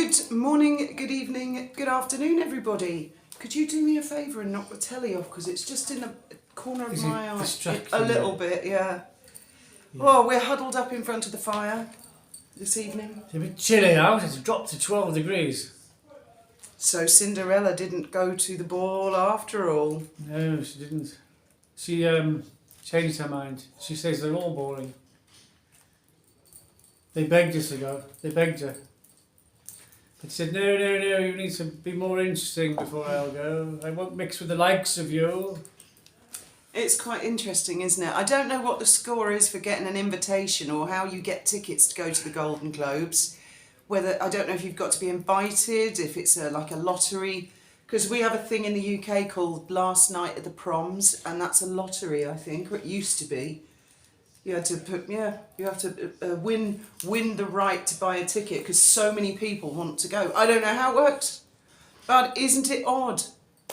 Good morning, good evening, good afternoon, everybody. Could you do me a favour and knock the telly off, because it's just in the corner of my eye. A little bit, yeah. Oh, we're huddled up in front of the fire this evening. It's a bit chilly out. It's dropped to 12 degrees. So Cinderella didn't go to the ball after all. No, she didn't. She changed her mind. She says they're all boring. They begged us to go. They begged her. But she said, no, you need to be more interesting before I'll go. I won't mix with the likes of you. It's quite interesting, isn't it? I don't know what the score is for getting an invitation or how you get tickets to go to the Golden Globes. Whether, I don't know if you've got to be invited, if it's like a lottery. Because we have a thing in the UK called Last Night at the Proms, and that's a lottery, I think, or it used to be. You had to put, you have to win the right to buy a ticket because so many people want to go. I don't know how it works, but isn't it odd?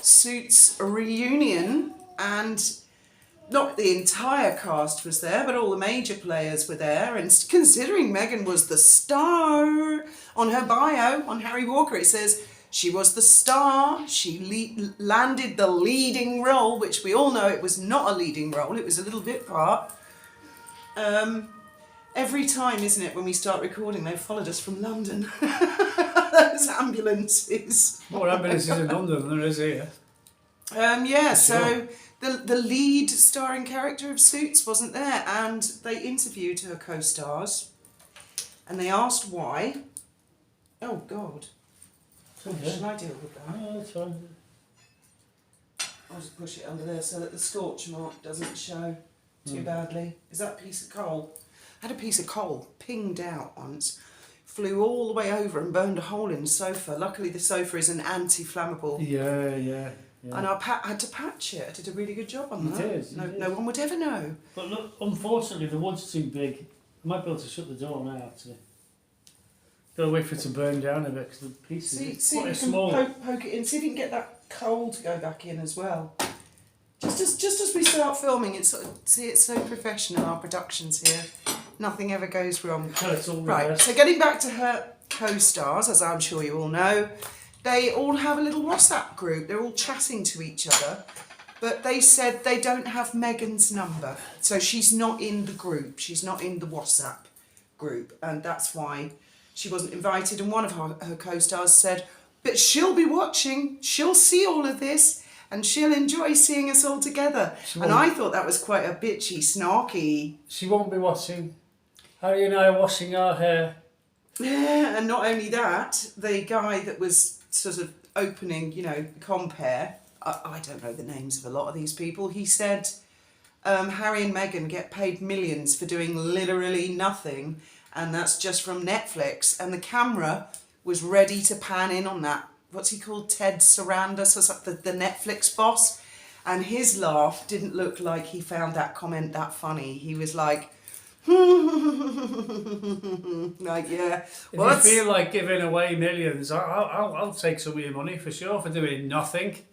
Suits a reunion, and not the entire cast was there, but all the major players were there. And considering Meghan was the star, on her bio, on Harry Walker, it says she was the star. She landed the leading role, which we all know it was not a leading role. It was a little bit part. Every time, isn't it, when we start recording, they've followed us from London. Those ambulances. More ambulances in London than there is here. So the lead starring character of Suits wasn't there, and they interviewed her co-stars, and they asked why. Oh God. Okay. Shall I deal with that? Oh, that's fine. I'll just push it under there so that the scorch mark doesn't show too badly. Is that a piece of coal? I had a piece of coal pinged out once, flew all the way over and burned a hole in the sofa. Luckily the sofa is an anti-flammable. Yeah. And I had to patch it. I did a really good job on that. You did. No one would ever know. But look, unfortunately the wood's too big. I might be able to shut the door now, actually. Gotta wait for it to burn down a bit, because the piece is See quite if you small. can poke it in. See if you can get that coal to go back in as well. Just as we start filming, it's so professional, our productions here. Nothing ever goes wrong. It's all Right, so getting back to her co-stars, as I'm sure you all know, they all have a little WhatsApp group. They're all chatting to each other, but they said they don't have Meghan's number. So she's not in the group. She's not in the WhatsApp group, and that's why she wasn't invited. And one of her co-stars said, but she'll be watching. She'll see all of this. And she'll enjoy seeing us all together. And I thought that was quite a bitchy, snarky. She won't be watching. Harry and I are washing our hair. Yeah, and not only that, the guy that was sort of opening, the compare, I don't know the names of a lot of these people, he said Harry and Meghan get paid millions for doing literally nothing, and that's just from Netflix. And the camera was ready to pan in on that. What's he called? Ted Sarandos, or the Netflix boss. And his laugh didn't look like he found that comment that funny. He was like, like, yeah. If you feel like giving away millions, I'll take some of your money for sure for doing nothing.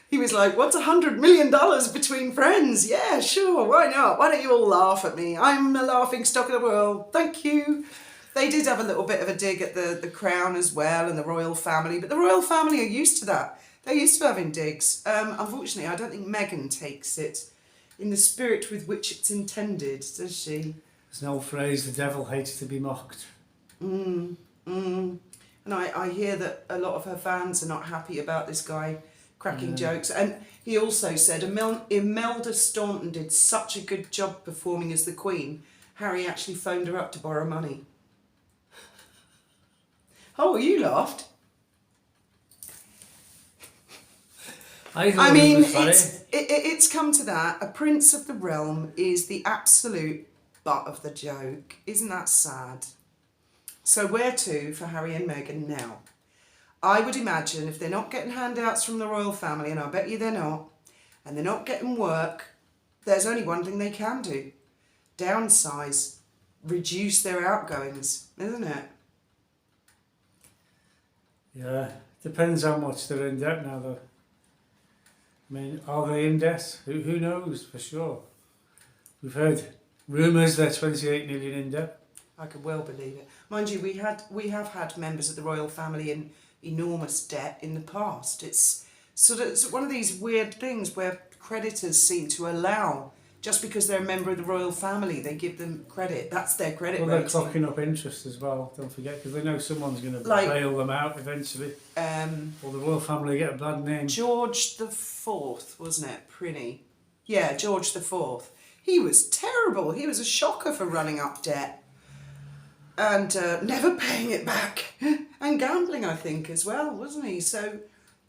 He was like, what's $100 million between friends? Yeah, sure, why not? Why don't you all laugh at me? I'm a laughing stock of the world. Thank you. They did have a little bit of a dig at the Crown as well and the royal family, but the royal family are used to that. They're used to having digs. Unfortunately, I don't think Meghan takes it in the spirit with which it's intended, does she? There's an old phrase, the devil hates to be mocked. And I hear that a lot of her fans are not happy about this guy cracking jokes. And he also said Imelda Staunton did such a good job performing as the Queen, Harry actually phoned her up to borrow money. Oh, you laughed. I mean, it's come to that. A prince of the realm is the absolute butt of the joke. Isn't that sad? So where to for Harry and Meghan now? I would imagine if they're not getting handouts from the royal family, and I bet you they're not, and they're not getting work, there's only one thing they can do. Downsize. Reduce their outgoings, isn't it? Yeah, depends how much they're in debt now, though. I mean, are they in debt? Who knows for sure? We've heard rumours they're 28 million in debt. I could well believe it. Mind you, we have had members of the royal family in enormous debt in the past. It's it's one of these weird things where creditors seem to allow, just because they're a member of the royal family, they give them credit. That's their credit Well, they're rating. clocking up interest as well, don't forget, because they know someone's going to bail them out eventually. Or the royal family get a bad name. George the Fourth, wasn't it? Prinny. Yeah, George the Fourth. He was terrible. He was a shocker for running up debt. And never paying it back. And gambling, I think, as well, wasn't he? So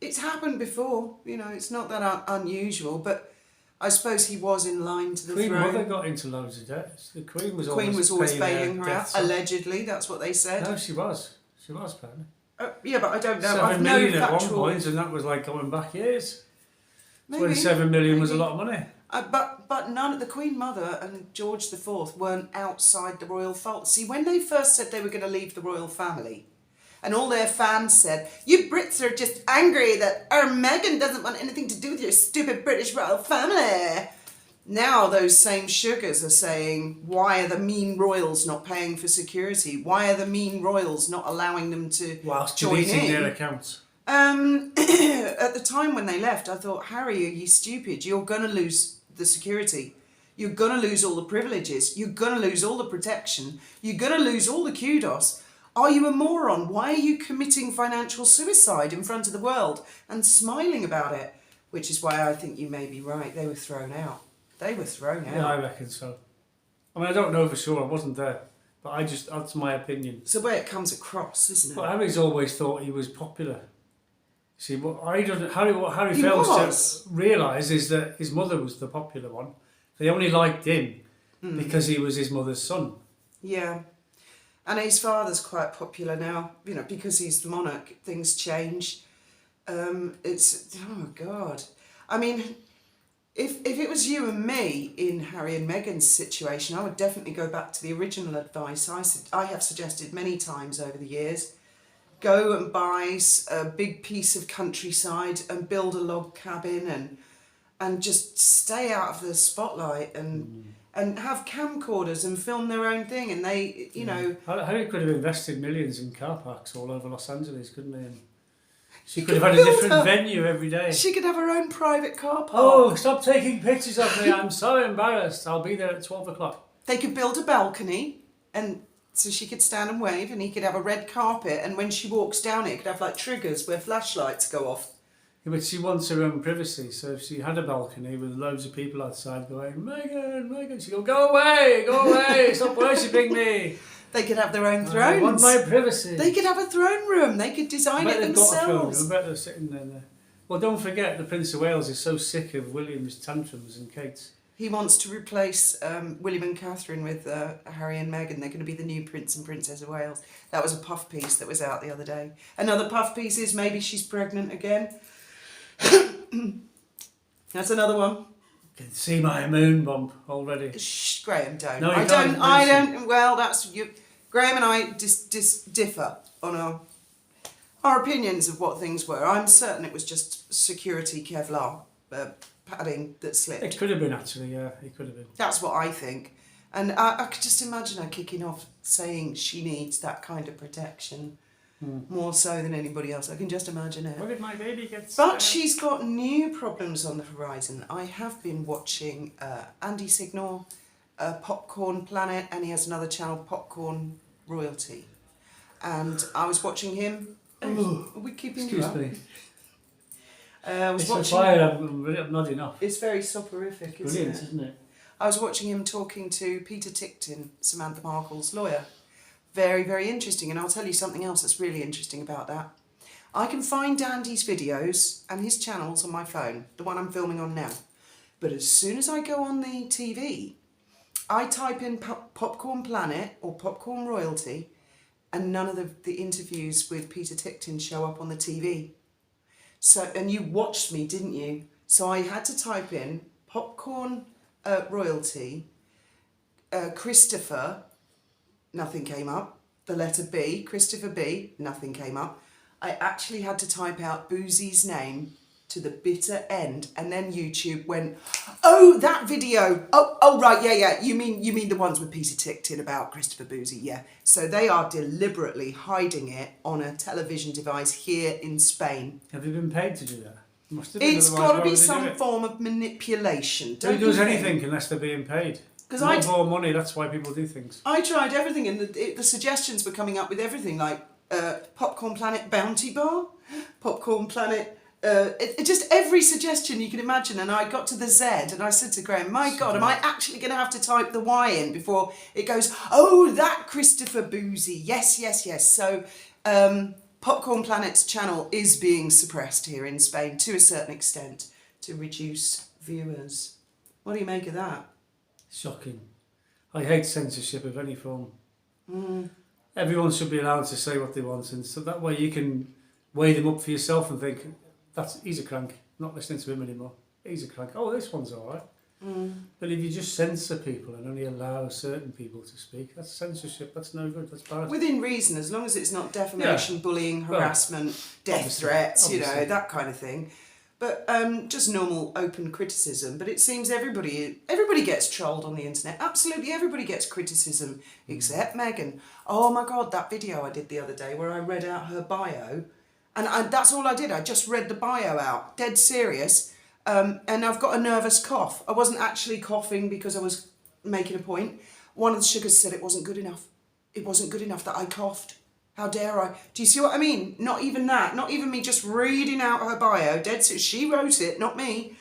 it's happened before. You know, it's not that unusual, but I suppose he was in line to the Queen throne. Mother got into loads of debt. The Queen was always bailing her out. debts. Allegedly, that's what they said. No, she was. She was apparently. Yeah, but I don't know. 7 I've million no at one factual... point, and that was like going back years. Maybe, 27 million was a lot of money. But none of the Queen Mother and George the Fourth weren't outside the royal fold. See, when they first said they were going to leave the royal family, and all their fans said, "You Brits are just angry that our Meghan doesn't want anything to do with your stupid British royal family." Now those same sugars are saying, why are the mean royals not paying for security? Why are the mean royals not allowing them to Whilst join deleting in? their accounts. At the time when they left, I thought, Harry, are you stupid? You're going to lose the security. You're going to lose all the privileges. You're going to lose all the protection. You're going to lose all the kudos. Are you a moron? Why are you committing financial suicide in front of the world and smiling about it? Which is why I think you may be right. They were thrown out. They were thrown out. Yeah, I reckon so. I mean, I don't know for sure. I wasn't there. But that's my opinion. It's the way it comes across, isn't it? But Harry's always thought he was popular. See, what Harry fails to realise is that his mother was the popular one. They only liked him because he was his mother's son. Yeah. And his father's quite popular now, you know, because he's the monarch. Things change. Oh God. I mean, if it was you and me in Harry and Meghan's situation, I would definitely go back to the original advice I have suggested many times over the years. Go and buy a big piece of countryside and build a log cabin and just stay out of the spotlight and have camcorders and film their own thing. And they, you know... Harry could have invested millions in car parks all over Los Angeles, couldn't he? And she could have had a different venue every day. She could have her own private car park. Oh, stop taking pictures of me. I'm so embarrassed. I'll be there at 12 o'clock. They could build a balcony and... so she could stand and wave, and he could have a red carpet, and when she walks down it could have like triggers where flashlights go off. Yeah, but she wants her own privacy, so if she had a balcony with loads of people outside going, Meghan, Meghan, she'd go away, stop worshipping me. They could have their own thrones. I want my privacy. They could have a throne room. They could design it themselves. I bet they're sitting there. Well, don't forget, the Prince of Wales is so sick of William's tantrums and Kate's. He wants to replace William and Catherine with Harry and Meghan. They're going to be the new Prince and Princess of Wales. That was a puff piece that was out the other day. Another puff piece is maybe she's pregnant again. That's another one. Can see my moon bump already. Shh, Graham, don't. No, I don't. Well, that's you. Graham and I differ on our opinions of what things were. I'm certain it was just security Kevlar. Padding that slipped. It could have been actually, yeah, it could have been. That's what I think. And I could just imagine her kicking off saying she needs that kind of protection more so than anybody else. I can just imagine it. Where did my baby get But she's got new problems on the horizon. I have been watching Andy Signal, Popcorn Planet, and he has another channel, Popcorn Royalty. And I was watching him. Are we keeping you up? Excuse me. I was it's watching. Fire, I'm nodding off. It's very soporific, Brilliant, isn't it? I was watching him talking to Peter Ticktin, Samantha Markle's lawyer. Very, very interesting. And I'll tell you something else that's really interesting about that. I can find Andy's videos and his channels on my phone, the one I'm filming on now. But as soon as I go on the TV, I type in Popcorn Planet or Popcorn Royalty, and none of the interviews with Peter Ticktin show up on the TV. So, and you watched me, didn't you? So I had to type in Popcorn Royalty, Christopher, nothing came up. The letter B, Christopher B, nothing came up. I actually had to type out Boozy's name, to the bitter end, and then YouTube went, oh, that video, oh right, yeah, you mean the ones with Peter Ticktin about Christopher Boozy, yeah. So they are deliberately hiding it on a television device here in Spain. Have they been paid to do that? Must have been, It's otherwise got to why be would they do some it? form of manipulation. Who does anything unless they're being paid? Because more money, that's why people do things. I tried everything, and the suggestions were coming up with everything, like Popcorn Planet Bounty Bar, Popcorn Planet, just every suggestion you can imagine. And I got to the Z, and I said to Graham, my God, am I actually going to have to type the Y in before it goes, oh, that Christopher Boozy, yes. So Popcorn Planet's channel is being suppressed here in Spain to a certain extent to reduce viewers. What do you make of that? Shocking. I hate censorship of any form. Everyone should be allowed to say what they want, and so that way you can weigh them up for yourself and think, he's a crank, I'm not listening to him anymore. He's a crank. Oh, this one's all right. But if you just censor people and only allow certain people to speak, that's censorship. That's no good. That's bad. Within reason, as long as it's not defamation, bullying, harassment, death threats, obviously. that kind of thing. But just normal open criticism. But it seems everybody gets trolled on the internet. Absolutely everybody gets criticism, except Meghan. Oh my God, that video I did the other day where I read out her bio. And that's all I did. I just read the bio out, dead serious. And I've got a nervous cough. I wasn't actually coughing because I was making a point. One of the sugars said it wasn't good enough. It wasn't good enough that I coughed. How dare I? Do you see what I mean? Not even that. Not even me just reading out her bio. Dead serious. She wrote it, not me.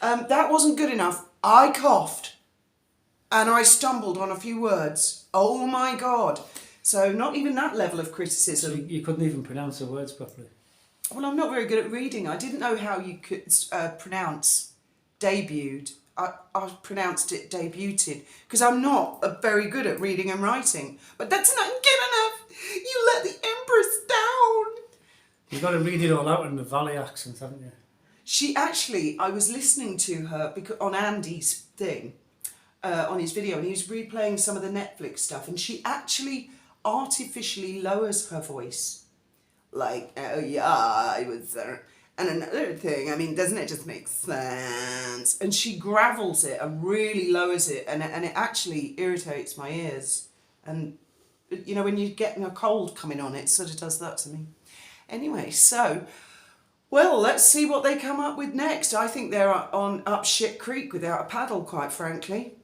That wasn't good enough. I coughed. And I stumbled on a few words. Oh my God. So not even that level of criticism. So you couldn't even pronounce the words properly. Well, I'm not very good at reading. I didn't know how you could pronounce debuted. I pronounced it debuted because I'm not very good at reading and writing. But that's not good enough. You let the Empress down. You've got to read it all out in the Valley accent, haven't you? She actually, I was listening to her on Andy's thing, on his video, and he was replaying some of the Netflix stuff, and she actually artificially lowers her voice. Like, oh yeah, I was there. And another thing, I mean, doesn't it just make sense? And she gravels it and really lowers it, and it actually irritates my ears. And, you know, when you're getting a cold coming on, it sort of does that to me. Anyway, so, well, let's see what they come up with next. I think they're on up shit creek without a paddle, quite frankly.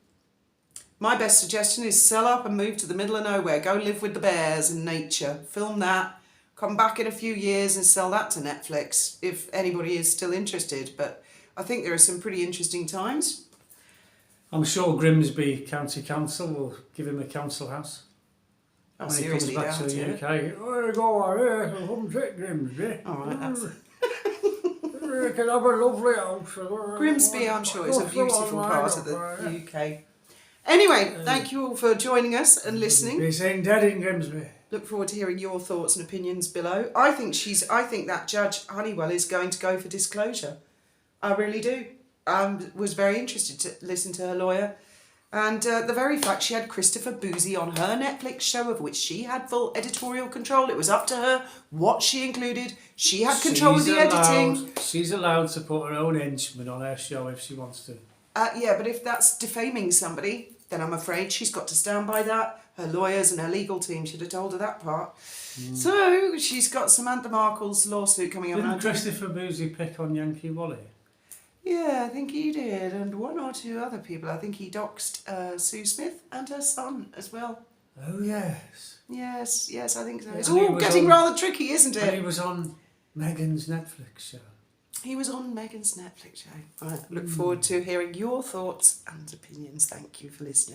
My best suggestion is sell up and move to the middle of nowhere. Go live with the bears and nature. Film that. Come back in a few years and sell that to Netflix if anybody is still interested. But I think there are some pretty interesting times. I'm sure Grimsby County Council will give him a council house. Oh, When he seriously, comes back to they the have to. UK, oh, go here, come take Grimsby. All right, that's You can have a lovely house. Grimsby, I'm sure, is a beautiful part of the UK. Anyway, thank you all for joining us and listening. Be saying dead in Grimsby. Look forward to hearing your thoughts and opinions below. I think that Judge Honeywell is going to go for disclosure. I really do. I was very interested to listen to her lawyer. And the very fact she had Christopher Boozy on her Netflix show, of which she had full editorial control. It was up to her what she included. She had control of the editing. She's allowed to put her own henchman on her show if she wants to. Yeah, but if that's defaming somebody, then I'm afraid she's got to stand by that. Her lawyers and her legal team should have told her that part. So she's got Samantha Markle's lawsuit coming up. Didn't Christopher Boozy pick on Yankee Wally? Yeah, I think he did, and one or two other people. I think he doxed Sue Smith and her son as well. Oh yes. Yes, I think so. It's And he all was getting on- rather tricky, isn't And he it? was on Meghan's Netflix show. He was on Meghan's Netflix show. I look forward to hearing your thoughts and opinions. Thank you for listening.